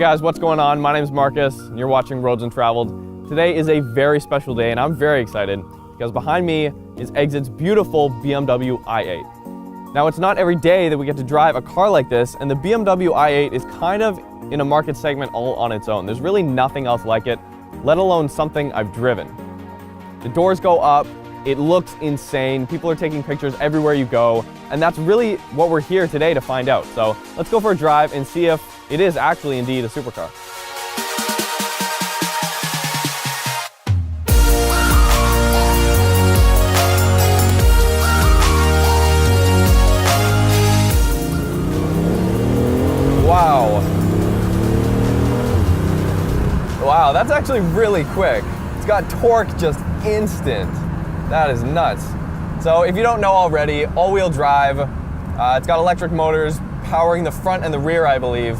guys, what's going on? My name is Marcus, and you're watching Roads Untraveled. Today is a very special day, and I'm very excited because behind me is Exit's beautiful BMW i8. Now, it's not every day that we get to drive a car like this, and the BMW i8 is kind of in a market segment all on its own. There's really nothing else like it, let alone something I've driven. The doors go up, it looks insane, people are taking pictures everywhere you go, and that's really what we're here today to find out. So let's go for a drive and see if it is actually indeed a supercar. Wow. Wow, that's actually really quick. It's got torque just instant. That is nuts. So if you don't know already, all-wheel drive, it's got electric motors powering the front and the rear, I believe,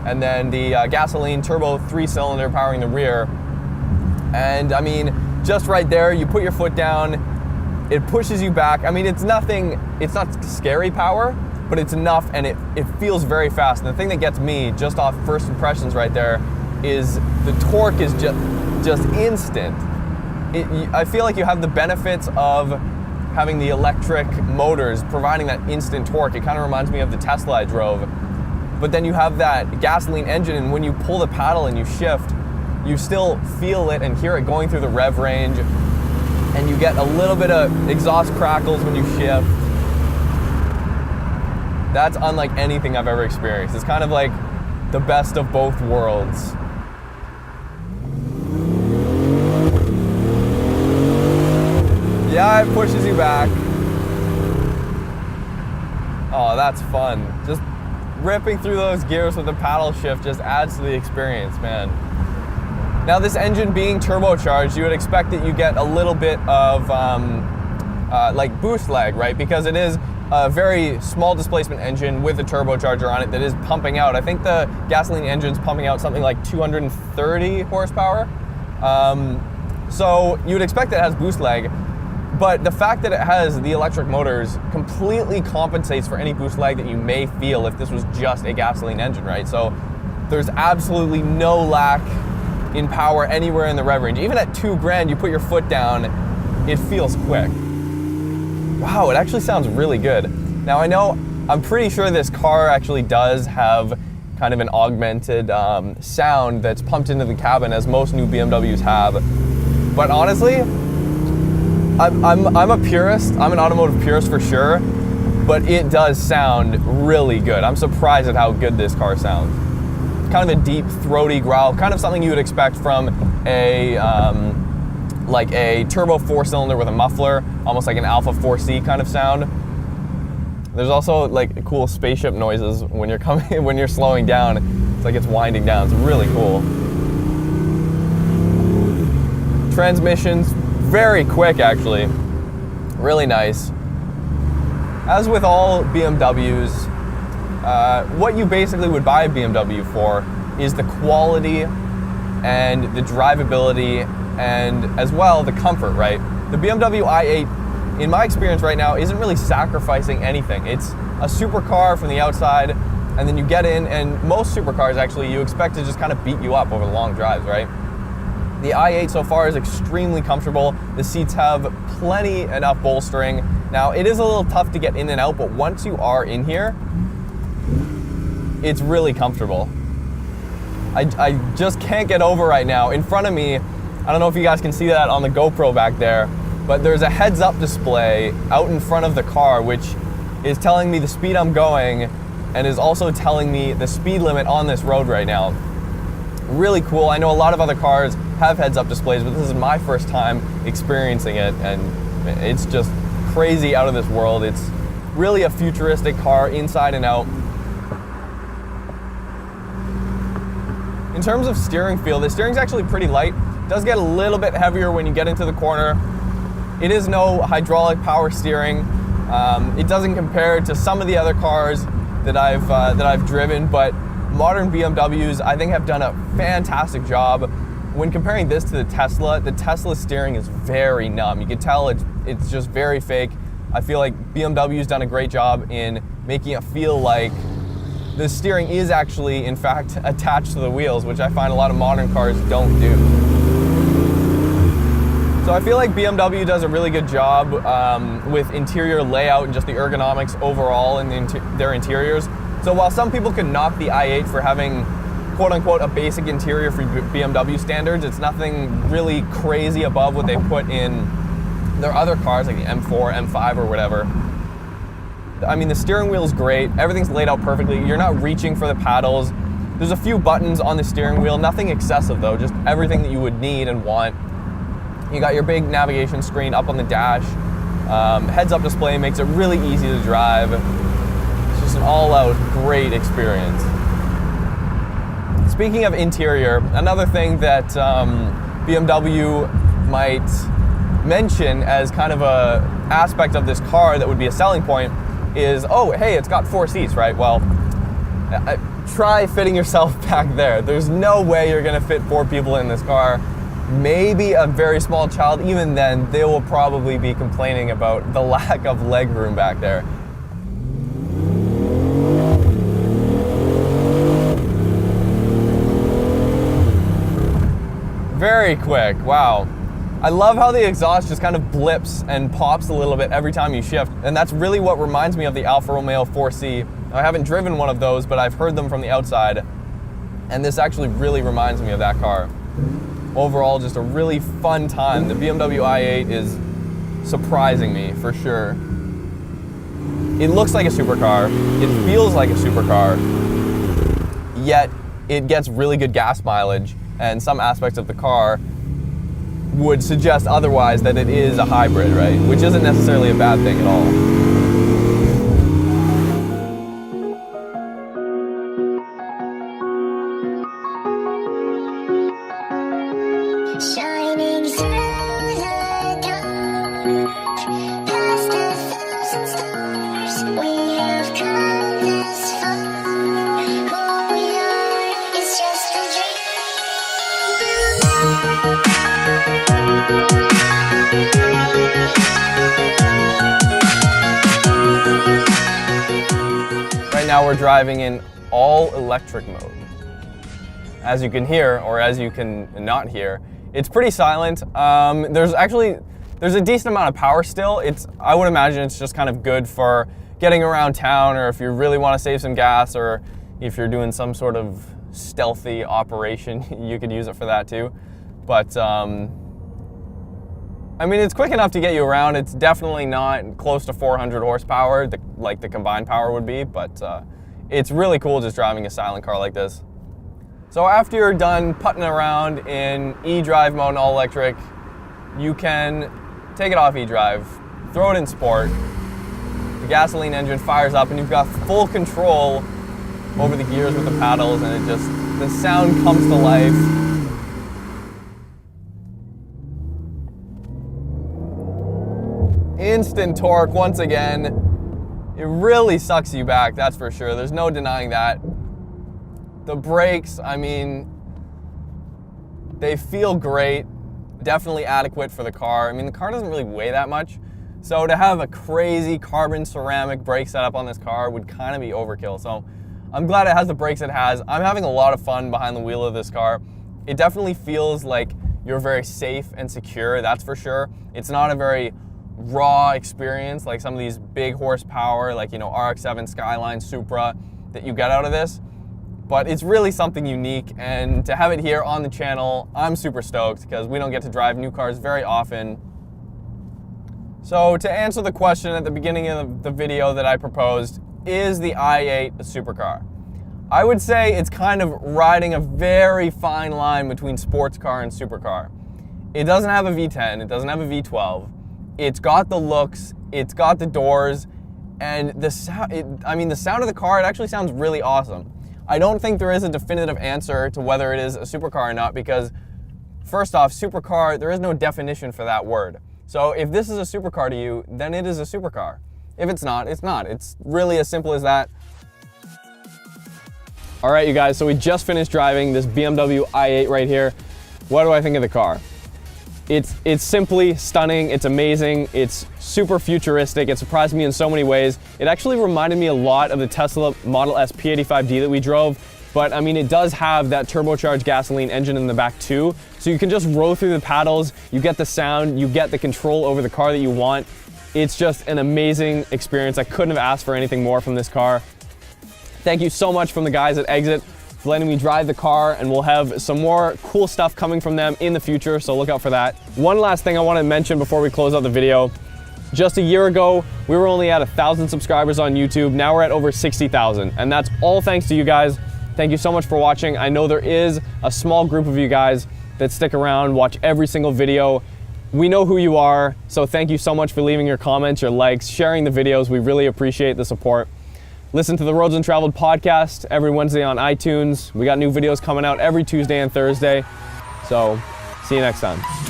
and then the gasoline turbo 3-cylinder powering the rear. And I mean, just right there, you put your foot down, it pushes you back. I mean, it's nothing, it's not scary power, but it's enough, and it feels very fast. And the thing that gets me just off first impressions right there is the torque is just instant. I feel like you have the benefits of having the electric motors providing that instant torque. It kind of reminds me of the Tesla I drove. But then you have that gasoline engine, and when you pull the paddle and you shift, you still feel it and hear it going through the rev range, and you get a little bit of exhaust crackles when you shift. That's unlike anything I've ever experienced. It's kind of like the best of both worlds. Yeah, it pushes you back. Oh, that's fun. Just ripping through those gears with the paddle shift just adds to the experience, man. Now, this engine being turbocharged, you would expect that you get a little bit of like boost lag, right? Because it is a very small displacement engine with a turbocharger on it that is pumping out. I think the gasoline engine's pumping out something like 230 horsepower. So you would expect that it has boost lag. But the fact that it has the electric motors completely compensates for any boost lag that you may feel if this was just a gasoline engine, right? So there's absolutely no lack in power anywhere in the rev range. Even at $2,000, you put your foot down, it feels quick. Wow, it actually sounds really good. Now, I'm pretty sure this car actually does have kind of an augmented sound that's pumped into the cabin, as most new BMWs have. But honestly, I'm a purist. I'm an automotive purist for sure, but it does sound really good. I'm surprised at how good this car sounds. It's kind of a deep, throaty growl, kind of something you would expect from a like a turbo 4-cylinder with a muffler, almost like an Alpha 4C kind of sound. There's also like cool spaceship noises when you're when you're slowing down. It's like it's winding down. It's really cool. Transmissions. Very quick, actually. Really nice. As with all BMWs, what you basically would buy a BMW for is the quality and the drivability and as well the comfort, right? The BMW i8, in my experience right now, isn't really sacrificing anything. It's a supercar from the outside, and then you get in, and most supercars actually, you expect to just kind of beat you up over the long drives, right? The i8 so far is extremely comfortable. The seats have enough bolstering. Now, it is a little tough to get in and out, but once you are in here, it's really comfortable. I just can't get over right now. In front of me, I don't know if you guys can see that on the GoPro back there, but there's a heads-up display out in front of the car, which is telling me the speed I'm going and is also telling me the speed limit on this road right now. Really cool. I know a lot of other cars have heads-up displays, but this is my first time experiencing it, and it's just crazy out of this world. It's really a futuristic car inside and out. In terms of steering feel, the steering's actually pretty light. It does get a little bit heavier when you get into the corner. It is no hydraulic power steering. It doesn't compare to some of the other cars that I've driven, but modern BMWs, I think, have done a fantastic job. When comparing this to the Tesla steering is very numb. You can tell it's just very fake. I feel like BMW's done a great job in making it feel like the steering is actually, in fact, attached to the wheels, which I find a lot of modern cars don't do. So I feel like BMW does a really good job with interior layout and just the ergonomics overall in their interiors. So while some people can knock the i8 for having quote-unquote a basic interior for BMW standards, it's nothing really crazy above what they put in their other cars like the M4, M5 or whatever. I mean, the steering wheel is great, everything's laid out perfectly, you're not reaching for the paddles. There's a few buttons on the steering wheel, nothing excessive though, just everything that you would need and want. You got your big navigation screen up on the dash. Heads-up display makes it really easy to drive. It's just an all-out great experience. Speaking of interior, another thing that BMW might mention as kind of a aspect of this car that would be a selling point is, oh, hey, it's got 4 seats, right? Well, try fitting yourself back there. There's no way you're gonna fit 4 people in this car. Maybe a very small child, even then, they will probably be complaining about the lack of leg room back there. Very quick, wow. I love how the exhaust just kind of blips and pops a little bit every time you shift, and that's really what reminds me of the Alfa Romeo 4C. I haven't driven one of those, but I've heard them from the outside, and this actually really reminds me of that car. Overall, just a really fun time. The BMW i8 is surprising me, for sure. It looks like a supercar, it feels like a supercar, yet it gets really good gas mileage, and some aspects of the car would suggest otherwise, that it is a hybrid, right? Which isn't necessarily a bad thing at all. Shining through the dark, past 1,000 stars, we have come this far. Who we are is just a dream. Right now we're driving in all electric mode. As you can hear, or as you can not hear, it's pretty silent. There's a decent amount of power still. I would imagine it's just kind of good for getting around town, or if you really want to save some gas, or if you're doing some sort of stealthy operation, you could use it for that too. But I mean, it's quick enough to get you around. It's definitely not close to 400 horsepower like the combined power would be, but it's really cool just driving a silent car like this. So after you're done putting around in eDrive mode and all electric, you can take it off eDrive, throw it in sport, the gasoline engine fires up, and you've got full control over the gears with the paddles, and the sound comes to life. Instant torque once again. It really sucks you back, that's for sure. There's no denying that. The brakes, I mean, they feel great, definitely adequate for the car. I mean, the car doesn't really weigh that much, so to have a crazy carbon ceramic brake setup on this car would kind of be overkill. So I'm glad it has the brakes it has. I'm having a lot of fun behind the wheel of this car. It definitely feels like you're very safe and secure, that's for sure. It's not a very raw experience like some of these big horsepower, like, you know, RX-7 Skyline, Supra that you get out of this. But it's really something unique, and to have it here on the channel, I'm super stoked because we don't get to drive new cars very often. So to answer the question at the beginning of the video that I proposed, is the i8 a supercar? I would say it's kind of riding a very fine line between sports car and supercar. It doesn't have a V10, it doesn't have a V12. It's got the looks, it's got the doors, and the sound, the sound of the car, it actually sounds really awesome. I don't think there is a definitive answer to whether it is a supercar or not, because first off, supercar, there is no definition for that word. So if this is a supercar to you, then it is a supercar. If it's not, it's not. It's really as simple as that. All right, you guys, so we just finished driving this BMW i8 right here. What do I think of the car? It's simply stunning. It's amazing. It's super futuristic. It surprised me in so many ways. It actually reminded me a lot of the Tesla Model S P85D that we drove, but I mean, it does have that turbocharged gasoline engine in the back too. So you can just roll through the paddles, you get the sound, you get the control over the car that you want. It's just an amazing experience. I couldn't have asked for anything more from this car. Thank you so much from the guys at Exit for letting me drive the car, and we'll have some more cool stuff coming from them in the future, so look out for that. One last thing I want to mention before we close out the video. Just a year ago, we were only at 1,000 subscribers on YouTube. Now we're at over 60,000, and that's all thanks to you guys. Thank you so much for watching. I know there is a small group of you guys that stick around, watch every single video. We know who you are, so thank you so much for leaving your comments, your likes, sharing the videos. We really appreciate the support. Listen to the Roads Untraveled podcast every Wednesday on iTunes. We got new videos coming out every Tuesday and Thursday. So, see you next time.